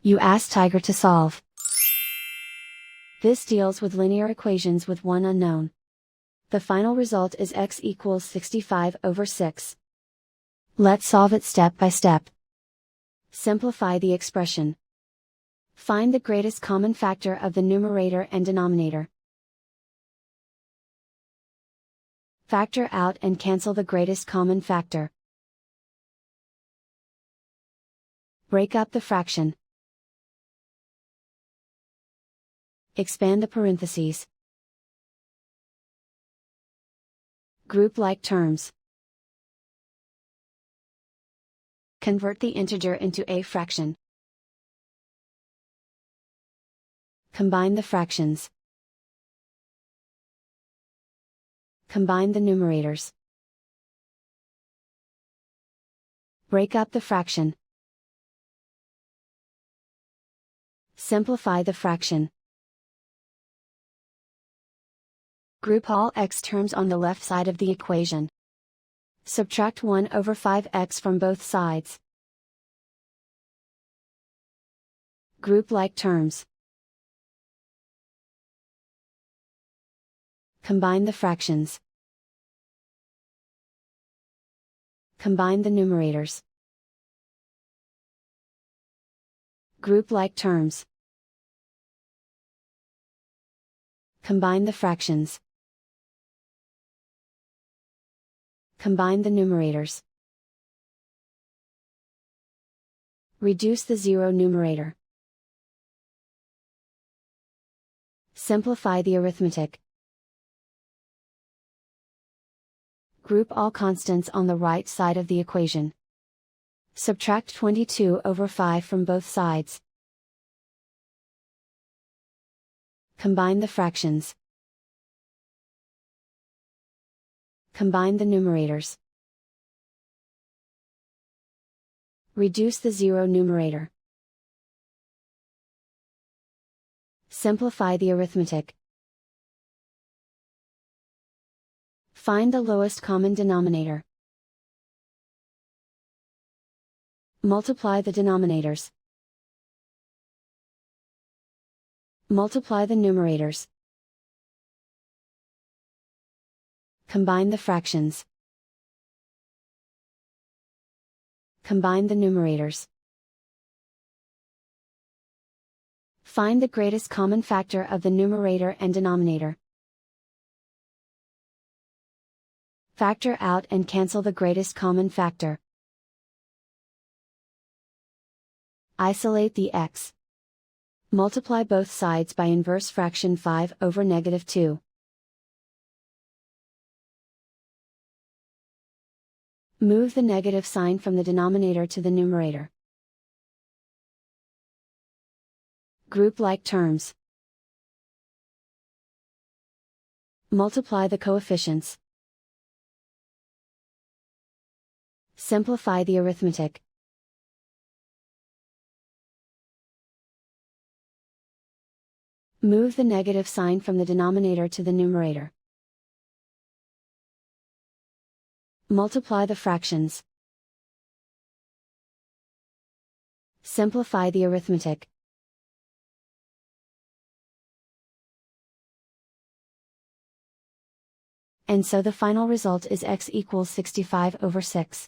You ask Tiger to solve. This deals with linear equations with one unknown. The final result is x equals 65/6. Let's solve it step by step. Simplify the expression. Find the greatest common factor of the numerator and denominator. Factor out and cancel the greatest common factor. Break up the fraction. Expand the parentheses. Group like terms. Convert the integer into a fraction. Combine the fractions. Combine the numerators. Break up the fraction. Simplify the fraction. Group all x terms on the left side of the equation. Subtract 1/5x from both sides. Group like terms. Combine the fractions. Combine the numerators. Group like terms. Combine the fractions. Combine the numerators. Reduce the zero numerator. Simplify the arithmetic. Group all constants on the right side of the equation. Subtract 22/5 from both sides. Combine the fractions. Combine the numerators. Reduce the zero numerator. Simplify the arithmetic. Find the lowest common denominator. Multiply the denominators. Multiply the numerators. Combine the fractions. Combine the numerators. Find the greatest common factor of the numerator and denominator. Factor out and cancel the greatest common factor. Isolate the x. Multiply both sides by inverse fraction 5/2. Move the negative sign from the denominator to the numerator. Group like terms. Multiply the coefficients. Simplify the arithmetic. Move the negative sign from the denominator to the numerator. Multiply the fractions. Simplify the arithmetic. And so the final result is x equals 65/6.